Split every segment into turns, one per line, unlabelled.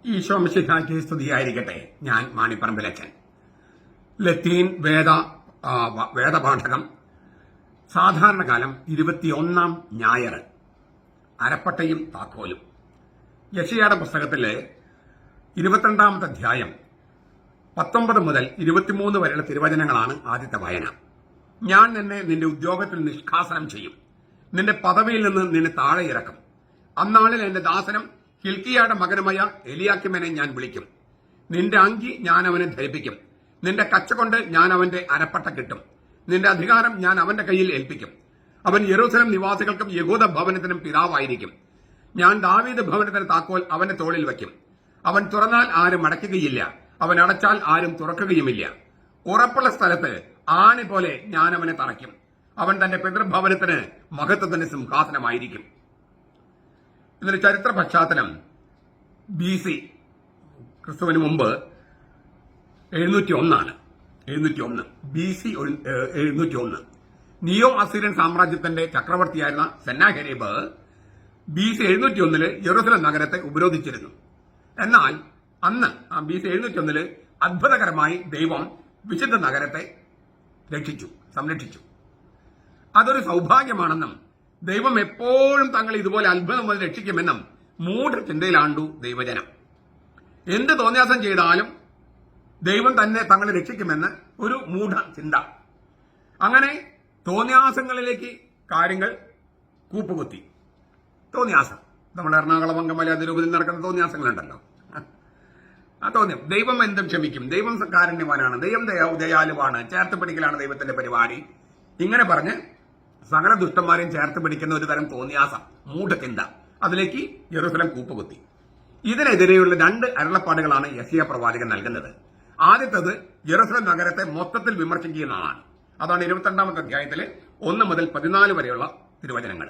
ഈശോ മിശിഹായ്ക്ക് സ്തുതിയായിരിക്കട്ടെ. ഞാൻ മാണിപ്പറമ്പിലച്ചൻ. ലത്തീൻ വേദപാഠകം സാധാരണകാലം 21 ഞായർ. അരപ്പട്ടയും താക്കോലും. യെശയ്യായുടെ പുസ്തകത്തിലെ 22 അധ്യായം 19 മുതൽ 23 വരെയുള്ള തിരുവചനങ്ങളാണ് ആദ്യത്തെ വായന. ഞാൻ നിന്നെ നിന്റെ ഉദ്യോഗത്തിൽ നിഷ്കാസനം ചെയ്യും, നിന്റെ പദവിയിൽ നിന്ന് നിന്നെ താഴെ ഇറക്കും. അന്നാളിൽ എന്റെ ദാസനും ഹിൽക്കിയായുടെ മകനുമായ എലിയാക്കിമിനെ ഞാൻ വിളിക്കും. നിന്റെ അങ്കി ഞാൻ അവനെ ധരിപ്പിക്കും, നിന്റെ കച്ച കൊണ്ട് ഞാൻ അവന്റെ അരപ്പട്ട കിട്ടും, നിന്റെ അധികാരം ഞാൻ അവന്റെ കയ്യിൽ ഏൽപ്പിക്കും. അവൻ യെരൂശലേം നിവാസികൾക്കും യഹൂദ ഭവനത്തിനും പിതാവായിരിക്കും. ഞാൻ ദാവീദ് ഭവനത്തിന് താക്കോൽ അവന്റെ തോളിൽ വയ്ക്കും. അവൻ തുറന്നാൽ ആരും അടയ്ക്കുകയില്ല, അവൻ അടച്ചാൽ ആരും തുറക്കുകയുമില്ല. ഉറപ്പുള്ള സ്ഥലത്ത് ആണി പോലെ ഞാൻ അവനെ തറയ്ക്കും. അവൻ തന്റെ പിതൃഭവനത്തിന് മഹത്വത്തിന്റെ സിംഹാസനമായിരിക്കും. ഇതിന്റെ ചരിത്ര പശ്ചാത്തലം BC, ക്രിസ്തുവിന് മുമ്പ് 701 BC 701. നിയോ അസീറിയൻ സാമ്രാജ്യത്തിന്റെ ചക്രവർത്തിയായിരുന്ന സെന്നാഹെരീബ് BC 701 യെരൂശലേം നഗരത്തെ ഉപരോധിച്ചിരുന്നു. എന്നാൽ അന്ന് BC 701 അത്ഭുതകരമായി ദൈവം വിശുദ്ധ നഗരത്തെ സംരക്ഷിച്ചു. അതൊരു സൗഭാഗ്യമാണെന്നും ദൈവം എപ്പോഴും തങ്ങൾ ഇതുപോലെ അത്ഭുതം മുതൽ രക്ഷിക്കുമെന്നും മൂഢചിന്തയിലാണ്ടു ദൈവജനം. എന്ത് തോന്നിയാസം ചെയ്താലും ദൈവം തന്നെ തങ്ങളെ രക്ഷിക്കുമെന്ന് ഒരു മൂഢചിന്ത. അങ്ങനെ തോന്നിയാസങ്ങളിലേക്ക് കാര്യങ്ങൾ കൂപ്പുകുത്തി. തോന്നിയാസം, നമ്മൾ എറണാകുളം അങ്കമാലി അതിരൂപതയിൽ നടക്കുന്ന തോന്നിയാസങ്ങളുണ്ടല്ലോ. ആ തോന്നിയം ദൈവം എന്തും ക്ഷമിക്കും, ദൈവം കാരുണ്യവാനാണ്, ദൈവം ദയാലുവാണ്, ചേർത്ത് പിടിക്കലാണ് ദൈവത്തിന്റെ പരിപാടി. ഇങ്ങനെ പറഞ്ഞ് സകല ദുഷ്ടന്മാരെയും ചേർത്ത് പിടിക്കുന്ന ഒരു തരം തോന്നിയാസം, മൂഢചിന്ത, അതിലേക്ക് യെരൂശലേം കൂപ്പുകുത്തി. ഇതിനെതിരെയുള്ള 2 അരുളപ്പാടുകളാണ് യെശയ്യാ പ്രവാചകൻ നൽകുന്നത്. ആദ്യത്തേത് യെരൂശലേം നഗരത്തെ മൊത്തത്തിൽ വിമർശിക്കുന്നതാണ്. അതാണ് 22 അധ്യായത്തിലെ 1 മുതൽ 14 വരെയുള്ള തിരുവചനങ്ങൾ.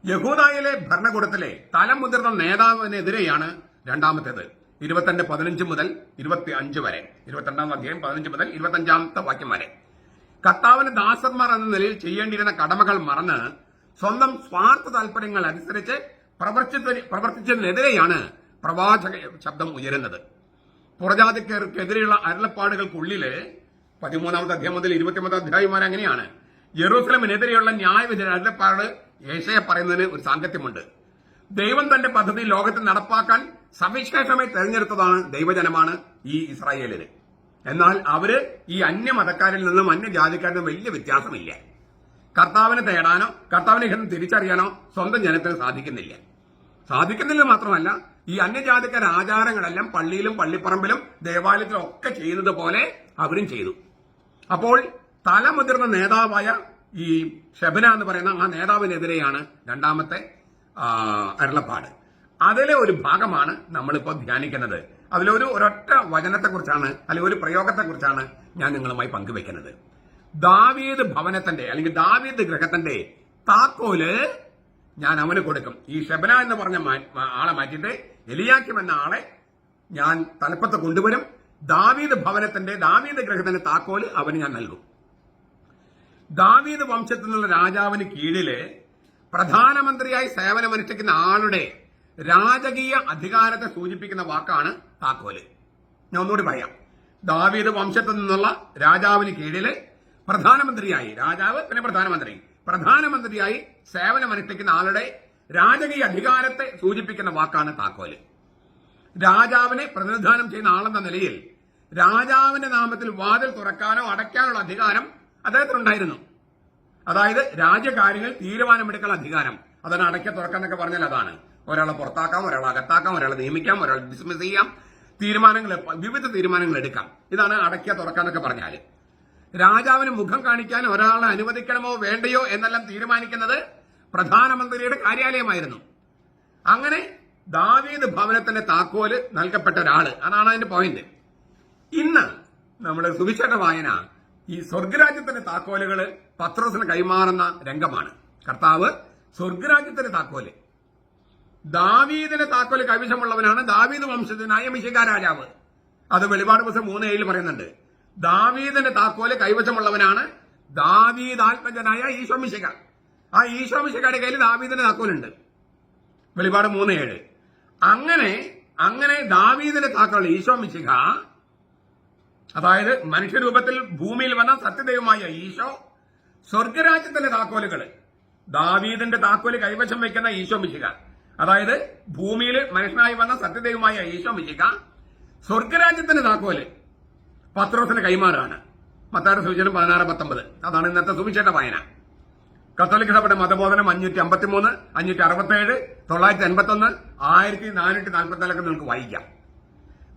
യഹൂദായിലെ ഭരണകൂടത്തിലെ തലമുതിർന്ന നേതാവിനെതിരെയാണ് രണ്ടാമത്തേത്. 22:15 മുതൽ 25 വരെ. 22 അധ്യായം 15 മുതൽ 25 വാക്യം വരെ. കർത്താവിന് ദാസന്മാർ എന്ന നിലയിൽ ചെയ്യേണ്ടിയിരുന്ന കടമകൾ മറന്ന് സ്വന്തം സ്വാർത്ഥ താൽപര്യങ്ങൾ അനുസരിച്ച് പ്രവർത്തിച്ചതിനെതിരെയാണ് പ്രവാചക ശബ്ദം ഉയരുന്നത്. പുറജാതിക്കാർക്കെതിരെയുള്ള അരുളപ്പാടുകൾക്കുള്ളില് 13 അധ്യായം മുതൽ 23 അധ്യായം വരെ അങ്ങനെയാണ്. യെരൂശലേമിനെതിരെയുള്ള ന്യായവിധി അരുളപ്പാട് യേശയ്യ പറയുന്നതിന് ഒരു സാങ്കത്യമുണ്ട്. ദൈവം തന്റെ പദ്ധതി ലോകത്തിൽ നടപ്പാക്കാൻ സവിശേഷമായി തെരഞ്ഞെടുത്തതാണ് ദൈവജനമാണ് ഈ ഇസ്രായേലിന്. എന്നാൽ അവര് ഈ അന്യമതക്കാരിൽ നിന്നും അന്യജാതിക്കാരിൽ നിന്നും വലിയ വ്യത്യാസമില്ല. കർത്താവിനെ തേടാനോ കർത്താവിനെ തിരിച്ചറിയാനോ സ്വന്തം ജനത്തിന് സാധിക്കുന്നില്ല മാത്രമല്ല, ഈ അന്യജാതിക്കാർ ആചാരങ്ങളെല്ലാം പള്ളിയിലും പള്ളിപ്പറമ്പിലും ദേവാലയത്തിലും ഒക്കെ ചെയ്യുന്നത് പോലെ അവരും ചെയ്തു. അപ്പോൾ തലമുതിർന്ന നേതാവായ ഈ ഷെബന എന്ന് പറയുന്ന ആ നേതാവിനെതിരെയാണ് രണ്ടാമത്തെ അരുളപ്പാട്. അതിലെ ഒരു ഭാഗമാണ് നമ്മളിപ്പോൾ ധ്യാനിക്കുന്നത്. അതിലൊരു ഒരൊറ്റ വചനത്തെക്കുറിച്ചാണ്, അല്ലെങ്കിൽ ഒരു പ്രയോഗത്തെക്കുറിച്ചാണ് ഞാൻ നിങ്ങളുമായി പങ്കുവെക്കുന്നത്. ദാവീദ് ഭവനത്തിന്റെ അല്ലെങ്കിൽ ദാവീദ് ഗൃഹത്തിന്റെ താക്കോല് ഞാൻ അവന് കൊടുക്കും. ഈ ഷെബന എന്ന് പറഞ്ഞ ആളെ മാറ്റിയിട്ട് എലിയാക്കിം എന്ന ആളെ ഞാൻ തലപ്പത്ത് കൊണ്ടുവരും. ദാവീദ് ഗൃഹത്തിന്റെ താക്കോല് അവന് ഞാൻ നൽകും. ദാവീദ് വംശത്തിൽ നിന്നുള്ള രാജാവിന് കീഴില് പ്രധാനമന്ത്രിയായി സേവനമനുഷ്ഠിക്കുന്ന ആളുടെ രാജകീയ അധികാരത്തെ സൂചിപ്പിക്കുന്ന വാക്കാണ് താക്കോല്. ഞാൻ ഒന്നുകൂടി പറയാം. ദാവീദ് വംശത്തിൽ നിന്നുള്ള രാജാവിന് കീഴില് പ്രധാനമന്ത്രിയായി, രാജാവ് പിന്നെ പ്രധാനമന്ത്രിയായി സേവനമനുഷ്ഠിക്കുന്ന ആളുടെ രാജകീയ അധികാരത്തെ സൂചിപ്പിക്കുന്ന വാക്കാണ് താക്കോല്. രാജാവിനെ പ്രതിനിധാനം ചെയ്യുന്ന ആളെന്ന നിലയിൽ രാജാവിന്റെ നാമത്തിൽ വാതിൽ തുറക്കാനോ അടയ്ക്കാനുള്ള അധികാരം അദ്ദേഹത്തിനുണ്ടായിരുന്നു. അതായത് രാജ്യകാര്യങ്ങൾ തീരുമാനമെടുക്കാനുള്ള അധികാരം. അതാണ് അടയ്ക്ക തുറക്കാന്നൊക്കെ പറഞ്ഞാൽ അതാണ്. ഒരാളെ പുറത്താക്കാം, ഒരാളെ അകത്താക്കാം, ഒരാളെ നിയമിക്കാം, ഒരാളെ ഡിസ്മിസ് ചെയ്യാം, വിവിധ തീരുമാനങ്ങൾ എടുക്കാം. ഇതാണ് അടയ്ക്ക തുറക്കാന്നൊക്കെ പറഞ്ഞാല്. രാജാവിന് മുഖം കാണിക്കാൻ ഒരാളെ അനുവദിക്കണമോ വേണ്ടയോ എന്നെല്ലാം തീരുമാനിക്കുന്നത് പ്രധാനമന്ത്രിയുടെ കാര്യാലയമായിരുന്നു. അങ്ങനെ ദാവീദ് ഭവനത്തിന്റെ താക്കോല് നൽകപ്പെട്ട ഒരാള്. അതാണ് അതിന്റെ പോയിന്റ്. ഇന്ന് നമ്മുടെ സുവിശേഷ വായന ഈ സ്വർഗരാജ്യത്തിന്റെ താക്കോലുകള് പത്രോസിന് കൈമാറുന്ന രംഗമാണ്. കർത്താവ് സ്വർഗരാജ്യത്തിന്റെ താക്കോല്, ദാവീദിന്റെ താക്കോല് കൈവശമുള്ളവനാണ് ദാവീദ് വംശജനായ മിശിഹാ രാജാവ്. അത് വെളിപാട് പുസ്തകം 3:7 പറയുന്നുണ്ട്. ദാവീദിന്റെ താക്കോല് കൈവശമുള്ളവനാണ് ദാവീദാത്മജനായ ഈശോ മിശിഹാ. ആ ഈശോ മിശിഹായുടെ കയ്യിൽ ദാവീദിന്റെ താക്കോലുണ്ട്. വെളിപാട് 3:7. അങ്ങനെ അങ്ങനെ ദാവീദിന്റെ താക്കോൽ ഈശോ മിശിഹ, അതായത് മനുഷ്യരൂപത്തിൽ ഭൂമിയിൽ വന്ന സത്യദൈവമായ ഈശോ, സ്വർഗരാജ്യത്തിന്റെ താക്കോലുകൾ, ദാവീദിന്റെ താക്കോല് കൈവശം വയ്ക്കുന്ന ഈശോ മിശിഹ, അതായത് ഭൂമിയിൽ മനുഷ്യനായി വന്ന സത്യദൈവമായ ഈശോ മിശിഹ സ്വർഗരാജ്യത്തിന്റെ താക്കോല് പത്രോസിന് കൈമാറാണ്. മത്തായിയുടെ സുവിശേഷം 16:19. അതാണ് ഇന്നത്തെ സുവിശേഷ വായന. കത്തോലിക്ക സഭയുടെ മതബോധനം 553, 567, 981, 1444 നിങ്ങൾക്ക് വായിക്കാം.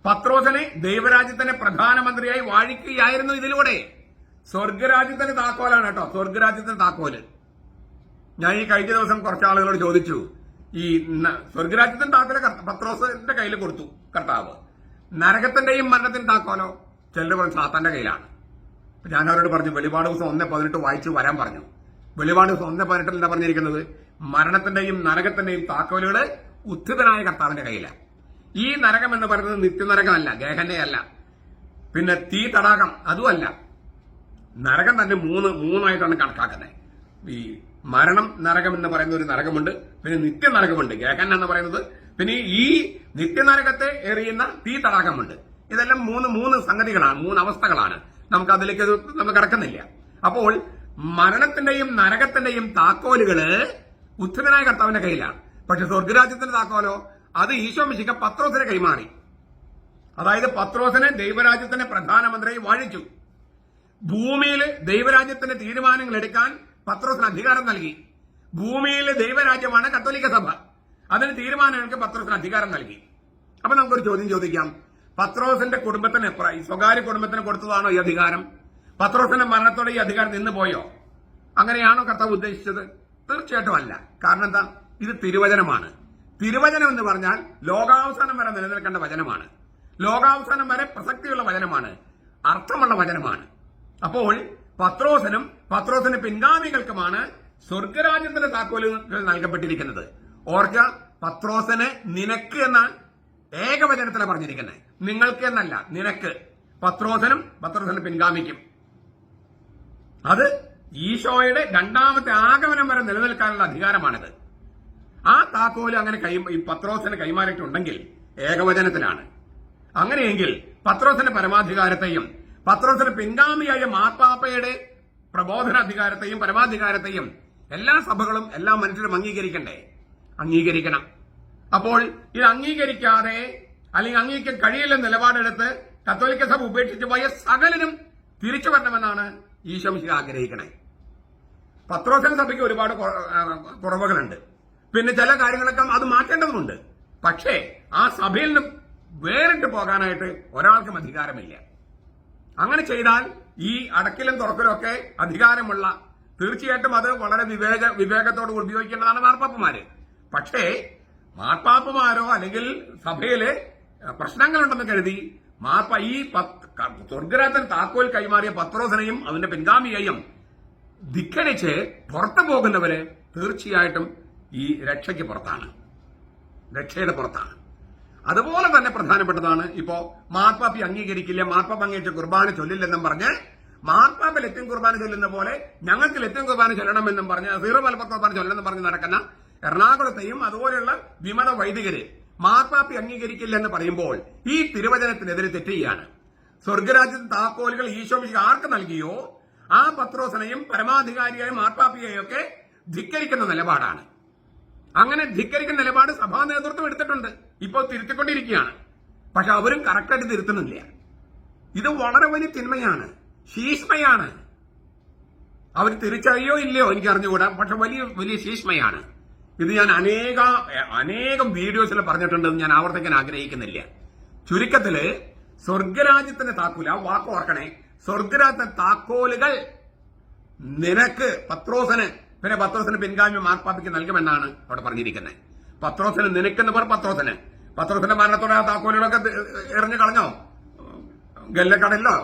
പത്രോസിനെ ദൈവരാജ്യത്തിന്റെ പ്രധാനമന്ത്രിയായി വാഴിക്കുകയായിരുന്നു ഇതിലൂടെ. സ്വർഗരാജ്യത്തിന്റെ താക്കോലാണ് കേട്ടോ, സ്വർഗരാജ്യത്തിന്റെ താക്കോല്. ഞാൻ ഈ കഴിഞ്ഞ ദിവസം കുറച്ച് ആളുകളോട് ചോദിച്ചു, ഈ സ്വർഗരാജ്യത്തിന്റെ താക്കോല് പത്രോസിന്റെ കയ്യിൽ കൊടുത്തു കർത്താവ്, നരകത്തിന്റെയും മരണത്തിന്റെ താക്കോലോ ചിലർ പറഞ്ഞു സാത്താന്റെ കയ്യിലാണ്. ഞാൻ അവരോട് പറഞ്ഞു, വെളിപാട് ദിവസം 1:18 വായിച്ചു വരാൻ പറഞ്ഞു. വെളിപാട് ദിവസം 1:18 എന്താ പറഞ്ഞിരിക്കുന്നത്? മരണത്തിന്റെയും നരകത്തിന്റെയും താക്കോലുകള് ഉത്ഥിതനായ കർത്താവിന്റെ കയ്യിലാണ്. ഈ നരകം എന്ന് പറയുന്നത് നിത്യനരകമല്ല, ഗേഹന്നയല്ല, പിന്നെ തീ തടാകം അതുമല്ല. നരകം തന്നെ മൂന്നായിട്ടാണ് കണക്കാക്കുന്നത്. ഈ മരണം നരകം എന്ന് പറയുന്ന ഒരു നരകമുണ്ട്, പിന്നെ നിത്യനരകമുണ്ട് ഗേഹന്ന എന്ന് പറയുന്നത്, പിന്നെ ഈ നിത്യനരകത്തെ എറിയുന്ന തീ തടാകമുണ്ട്. ഇതെല്ലാം മൂന്ന് സംഗതികളാണ്, 3 അവസ്ഥകളാണ്. നമുക്ക് അതിലേക്ക് നമ്മൾ കടക്കുന്നില്ല. അപ്പോൾ മരണത്തിന്റെയും നരകത്തിന്റെയും താക്കോലുകള് ഉത്ഥിതനായ കർത്താവിന്റെ കയ്യിലാണ്. പക്ഷെ സ്വർഗരാജ്യത്തിന്റെ താക്കോലോ അത് ഈശോ മിശിഹ പത്രോസിനെ കൈമാറി. അതായത് പത്രോസിനെ ദൈവരാജ്യത്തിന്റെ പ്രധാനമന്ത്രിയെ വാഴിച്ചു. ഭൂമിയിൽ ദൈവരാജ്യത്തിന്റെ തീരുമാനങ്ങൾ എടുക്കാൻ പത്രോസിന് അധികാരം നൽകി. ഭൂമിയിലെ ദൈവരാജ്യമാണ് കത്തോലിക്ക സഭ, അതിന് തീരുമാനങ്ങൾക്ക് പത്രോസിന് അധികാരം നൽകി. അപ്പൊ നമുക്കൊരു ചോദ്യം ചോദിക്കാം, പത്രോസിന്റെ കുടുംബത്തിന്, സ്വകാര്യ കുടുംബത്തിന് കൊടുത്തതാണോ ഈ അധികാരം? പത്രോസിന്റെ മരണത്തോടെ ഈ അധികാരം നിന്ന് പോയോ? അങ്ങനെയാണോ കർത്താവ് ഉദ്ദേശിച്ചത്? തീർച്ചയായിട്ടും അല്ല. കാരണം എന്താ? ഇത് തിരുവചനമാണ്. തിരുവചനം എന്ന് പറഞ്ഞാൽ ലോകാവസാനം വരെ നിലനിൽക്കേണ്ട വചനമാണ്. ലോകാവസാനം വരെ പ്രസക്തിയുള്ള വചനമാണ്, അർത്ഥമുള്ള വചനമാണ്. അപ്പോൾ പത്രോസിന് പിൻഗാമികൾക്കുമാണ് സ്വർഗരാജ്യത്തിന്റെ താക്കോലുകൾ നൽകപ്പെട്ടിരിക്കുന്നത്. ഓർക്ക, പത്രോസിന് നിനക്ക് എന്ന ഏകവചനത്തിലാണ് പറഞ്ഞിരിക്കുന്നത്, നിങ്ങൾക്ക് എന്നല്ല, നിനക്ക്. പത്രോസിന് പിൻഗാമിക്കും. അത് ഈശോയുടെ 2ാമത്തെ ആഗമനം വരെ നിലനിൽക്കാനുള്ള അധികാരമാണിത്. ആ താക്കോല് അങ്ങനെ പത്രോസിന് കൈമാറിയിട്ടുണ്ടെങ്കിൽ ഏകവചനത്തിലാണ്. അങ്ങനെയെങ്കിൽ പത്രോസിന്റെ പരമാധികാരത്തെയും പത്രോസിന് പിൻഗാമിയായ മാർപ്പാപ്പയുടെ പ്രബോധനാധികാരത്തെയും പരമാധികാരത്തെയും എല്ലാ സഭകളും എല്ലാ മനുഷ്യരും അംഗീകരിക്കണം. അപ്പോൾ ഇത് അംഗീകരിക്കാതെ അല്ലെങ്കിൽ അംഗീകരിക്കാൻ കഴിയില്ലെന്ന നിലപാടെടുത്ത് കത്തോലിക്ക സഭ ഉപേക്ഷിച്ചു പോയ സകലനും തിരിച്ചു വരണമെന്നാണ് ഈശോ മിശിഹ ആഗ്രഹിക്കണേ. പത്രോസിന്റെ സഭയ്ക്ക് ഒരുപാട് കുറവുകളുണ്ട്, പിന്നെ ചില കാര്യങ്ങളൊക്കെ അത് മാറ്റേണ്ടതുണ്ട്. പക്ഷേ ആ സഭയിൽ നിന്ന് വേറിട്ട് പോകാനായിട്ട് ഒരാൾക്കും അധികാരമില്ല. അങ്ങനെ ചെയ്താൽ ഈ അടക്കിലും തുറക്കലും ഒക്കെ അധികാരമുള്ള, തീർച്ചയായിട്ടും അത് വളരെ വിവേകത്തോട് ഉപയോഗിക്കേണ്ടതാണ് മാർപ്പാപ്പമാര്. പക്ഷേ മാർപ്പാപ്പമാരോ അല്ലെങ്കിൽ സഭയില് പ്രശ്നങ്ങളുണ്ടെന്ന് കരുതി ഈ സ്വർഗരാജ്യത്തിന് താക്കോൽ കൈമാറിയ പത്രോസിനെയും അതിന്റെ പിൻഗാമിയെയും ധിക്കരിച്ച് പുറത്തു പോകുന്നവര് തീർച്ചയായിട്ടും ഈ രക്ഷയുടെ പുറത്താണ്. അതുപോലെ തന്നെ പ്രധാനപ്പെട്ടതാണ് ഇപ്പോ മാർപ്പാപ്പി അംഗീകരിക്കില്ല, മാർപ്പാപ്പ അംഗീകരിച്ച കുർബാന ചൊല്ലില്ലെന്നും പറഞ്ഞ് മാർപ്പാപ്പ ലത്തീൻ കുർബാന ചൊല്ലുന്ന പോലെ ഞങ്ങൾക്ക് ലത്തീൻ കുർബാന ചൊല്ലണമെന്നും പറഞ്ഞ് സീറോ മലബാർ കുർബാന ചൊല്ലണമെന്നും പറഞ്ഞ് നടക്കുന്ന എറണാകുളത്തെയും അതുപോലെയുള്ള വിമത വൈദികര് മാർപ്പാപ്പി അംഗീകരിക്കില്ല എന്ന് പറയുമ്പോൾ ഈ തിരുവചനത്തിനെതിരെ തെറ്റുകയാണ്. സ്വർഗരാജ്യത്തിന്റെ താക്കോലുകൾ ഈശോ മിശിഹ ആർക്ക് നൽകിയോ ആ പത്രോസിനെയും പരമാധികാരിയായ മാർപ്പാപ്പിയെയും ഒക്കെ ധിക്കരിക്കുന്ന നിലപാടാണ്. അങ്ങനെ ധിക്കരിക്കുന്ന നിലപാട് സഭാ നേതൃത്വം എടുത്തിട്ടുണ്ട്, ഇപ്പോൾ തിരുത്തിക്കൊണ്ടിരിക്കുകയാണ്. പക്ഷെ അവരും കറക്റ്റായിട്ട് തിരുത്തുന്നില്ല. ഇത് വളരെ വലിയ തിന്മയാണ്, ശീഷ്മയാണ്. അവർ തിരിച്ചറിയോ ഇല്ലയോ എനിക്ക് അറിഞ്ഞുകൂടാ, പക്ഷെ വലിയ ശീഷ്മയാണ്. ഇത് ഞാൻ അനേകം വീഡിയോസിൽ പറഞ്ഞിട്ടുണ്ടെന്ന് ഞാൻ ആവർത്തിക്കാൻ ആഗ്രഹിക്കുന്നില്ല. ചുരുക്കത്തില് സ്വർഗരാജ്യത്തിന്റെ താക്കോല്, ആ വാക്ക് ഓർക്കണേ, സ്വർഗരാജ്യത്തിന്റെ താക്കോലുകൾ നിനക്ക്, പത്രോസിന്, പിന്നെ പത്രോസിന് പിൻഗാമി മാർപ്പാപ്പയ്ക്ക് നൽകുമെന്നാണ് അവിടെ പറഞ്ഞിരിക്കുന്നത്. പത്രോസിന് നിനക്കെന്ന് പറഞ്ഞ പത്രോസിന്റെ മരണത്തോടെ ആ താക്കോലുകളൊക്കെ എറിഞ്ഞു കളഞ്ഞോ? ഗല്ലക്കടലിലോ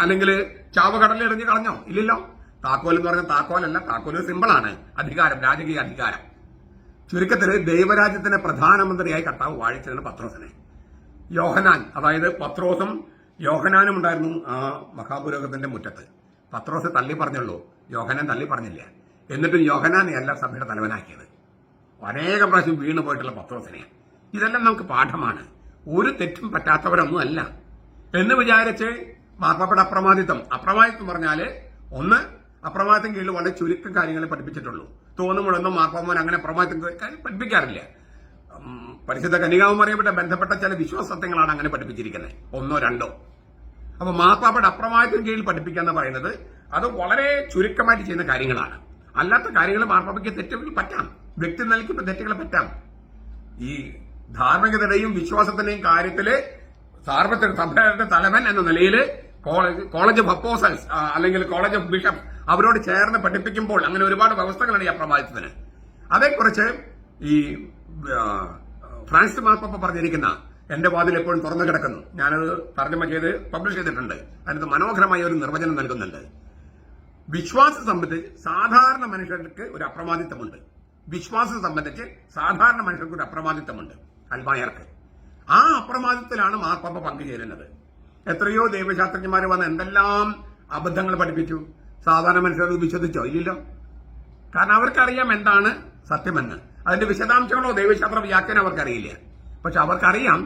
അല്ലെങ്കിൽ ചാവകടലിൽ എറിഞ്ഞു കളഞ്ഞോ? ഇല്ലല്ലോ. താക്കോൽ എന്ന് പറഞ്ഞ താക്കോലല്ല, താക്കോല് സിമ്പിളാണ്, അധികാരം, രാജകീയ അധികാരം. ചുരുക്കത്തിൽ ദൈവരാജ്യത്തിന്റെ പ്രധാനമന്ത്രിയായി കർത്താവ് വാഴിച്ചതാണ് പത്രോസിനെ. യോഹനാൻ, അതായത് പത്രോസും യോഹനാനും ഉണ്ടായിരുന്നു ആ മഹാപുരോഹിതന്റെ മുറ്റത്ത്. പത്രോസ് തള്ളി പറഞ്ഞുള്ളൂ, യോഹനാൻ തള്ളി പറഞ്ഞില്ല. എന്നിട്ടും യോഹനാനെ അല്ല സഭയുടെ തലവനാക്കിയത്. അനേകം പ്രാവശ്യം വീണു പോയിട്ടുള്ള പത്രോസിനെ. ഇതെല്ലാം നമുക്ക് പാഠമാണ്. ഒരു തെറ്റും പറ്റാത്തവരൊന്നും അല്ല എന്ന് വിചാരിച്ച് മാർപ്പാപ്പയുടെ അപ്രമാദിത്വം പറഞ്ഞാല് ഒന്ന്, അപ്രമാദിത്വം കീഴിൽ വളരെ ചുരുക്കം കാര്യങ്ങളെ പഠിപ്പിച്ചിട്ടുള്ളൂ. തോന്നുമ്പോഴൊന്നും മാർപ്പാപ്പൻ അങ്ങനെ അപ്രമാദിത്വം പഠിപ്പിക്കാറില്ല. പരിശുദ്ധ കന്യകാകുമാരിയുമായിട്ട് ബന്ധപ്പെട്ട ചില വിശ്വാസ സത്യങ്ങളാണ് അങ്ങനെ പഠിപ്പിച്ചിരിക്കുന്നത്, ഒന്നോ രണ്ടോ. അപ്പൊ മാർപ്പാപ്പയുടെ അപ്രമാദിത്വം കീഴിൽ പഠിപ്പിക്കുക എന്ന് പറയുന്നത് അത് വളരെ ചുരുക്കമായിട്ട് ചെയ്യുന്ന കാര്യങ്ങളാണ്. അല്ലാത്ത കാര്യങ്ങൾ മാർപ്പാപ്പയ്ക്ക് തെറ്റുകൾ പറ്റാം, വ്യക്തി നിലയ്ക്കുള്ള തെറ്റുകൾ പറ്റാം. ഈ ധാർമ്മികതയുടെയും വിശ്വാസത്തിന്റെയും കാര്യത്തില് സാർവത്രിക സഭയുടെ തലവൻ എന്ന നിലയിൽ കോളേജ് ഓഫ് അപ്പോസൽസ് അല്ലെങ്കിൽ കോളേജ് ഓഫ് ബിഷപ്പ് അവരോട് ചേർന്ന് പഠിപ്പിക്കുമ്പോൾ അങ്ങനെ ഒരുപാട് വ്യവസ്ഥകളാണ് ഈ അപ്രമാദിത്വത്തിന്. അതേക്കുറിച്ച് ഈ ഫ്രാൻസിസ് മാർപ്പാപ്പ പറഞ്ഞിരിക്കുന്ന എന്റെ വാതിൽ എപ്പോഴും തുറന്നു കിടക്കുന്നു, ഞാനത് തർജ്ജമ ചെയ്ത് പബ്ലിഷ് ചെയ്തിട്ടുണ്ട്. അതിനകത്ത് മനോഹരമായ ഒരു നിർവചനം നൽകുന്നുണ്ട്. വിശ്വാസം സംബന്ധിച്ച് സാധാരണ മനുഷ്യർക്ക് ഒരു അപ്രമാദിത്വമുണ്ട്. വിശ്വാസം സംബന്ധിച്ച് സാധാരണ മനുഷ്യർക്ക് ഒരു അപ്രമാദിത്വമുണ്ട്, അൽമായർക്ക്. ആ അപ്രമാദിത്വത്തിലാണ് മാർപ്പാപ്പ പങ്കുചേരുന്നത്. എത്രയോ ദൈവശാസ്ത്രജ്ഞന്മാർ വന്ന് എന്തെല്ലാം അബദ്ധങ്ങൾ പഠിപ്പിച്ചു. സാധാരണ മനുഷ്യർ വിശ്വസിച്ചോ? ഇല്ലല്ലോ. കാരണം അവർക്കറിയാം എന്താണ് സത്യമെന്ന്. അതിന്റെ വിശദാംശങ്ങളോ ദൈവശാസ്ത്ര വ്യാഖ്യാനം അവർക്കറിയില്ല. പക്ഷെ അവർക്കറിയാം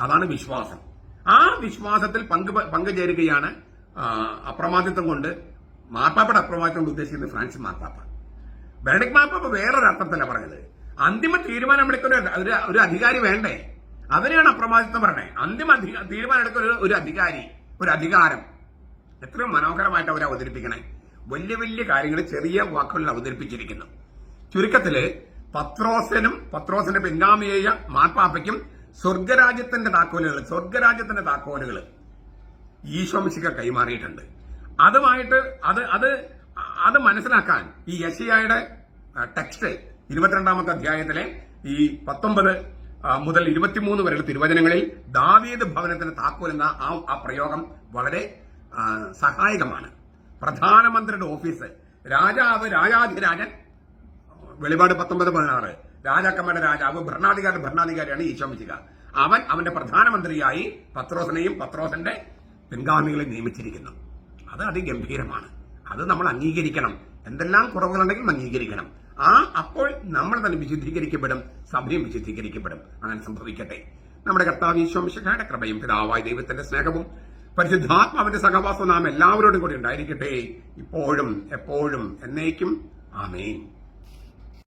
അതാണ് വിശ്വാസം. ആ വിശ്വാസത്തിൽ പങ്കുചേരുകയാണ് അപ്രമാദിത്വം കൊണ്ട്, മാർപ്പാപ്പയുടെ അപ്രമാദിത്വം കൊണ്ട് ഉദ്ദേശിക്കുന്നത് ഫ്രാൻസിസ് മാർപ്പാപ്പ. ബെനഡിക്ട് മാർപ്പാപ്പ വേറൊരു അർത്ഥത്തില പറഞ്ഞത്. അന്തിമ തീരുമാനം എടുക്കുന്ന ഒരു അധികാരി വേണ്ടേ? അതിനെയാണ് അപ്രമാദിത്വം പറഞ്ഞത്. അന്തിമ തീരുമാനം എടുക്കുന്ന ഒരു അധികാരി, ഒരു അധികാരം. എത്രയും മനോഹരമായിട്ട് അവർ അവതരിപ്പിക്കണേ. വലിയ വലിയ കാര്യങ്ങൾ ചെറിയ വാക്കുകളിൽ അവതരിപ്പിച്ചിരിക്കുന്നു. ചുരുക്കത്തില് പത്രോസിന്റെ പിൻഗാമിയായ മാർപ്പാപ്പയ്ക്കും സ്വർഗരാജ്യത്തിന്റെ താക്കോലുകൾ ഈശോ മിശിഹ കൈമാറിയിട്ടുണ്ട്. അതുമായിട്ട് അത് മനസ്സിലാക്കാൻ ഈ യശയ്യായുടെ ടെക്സ്റ്റ് 22-ാമത്തെ അധ്യായത്തിലെ ഈ 19 മുതൽ 23 വരെയുള്ള തിരുവചനങ്ങളിൽ ദാവീദ് ഭവനത്തിന് താക്കോൽ എന്ന ആ പ്രയോഗം വളരെ സഹായകമാണ്. പ്രധാനമന്ത്രിയുടെ ഓഫീസ്, രാജാധിരാജൻ, വെളിപാട് 19:16, രാജാക്കന്മാരുടെ രാജാവ്, ഭരണാധികാരിയാണ് ഈശോ മിശിഹ. അവന്റെ പ്രധാനമന്ത്രിയായി പത്രോസിന്റെ പിൻഗാമികളെ നിയമിച്ചിരിക്കുന്നു. അത് അതിഗംഭീരമാണ്. അത് നമ്മൾ അംഗീകരിക്കണം. എന്തെല്ലാം കുറവുകളുണ്ടെങ്കിലും അംഗീകരിക്കണം. അപ്പോൾ നമ്മൾ തന്നെ വിശുദ്ധീകരിക്കപ്പെടും, സഭയും വിശുദ്ധീകരിക്കപ്പെടും. അങ്ങനെ സംഭവിക്കട്ടെ. നമ്മുടെ കർത്താവ് ഈശോ മിശിഹായുടെ കൃപയും പിതാവായ ദൈവത്തിന്റെ സ്നേഹവും പരിശുദ്ധാത്മാവിന്റെ സഹവാസവും നാം എല്ലാവരോടും കൂടി ഉണ്ടായിരിക്കട്ടെ, ഇപ്പോഴും എപ്പോഴും എന്നേക്കും. ആമേൻ.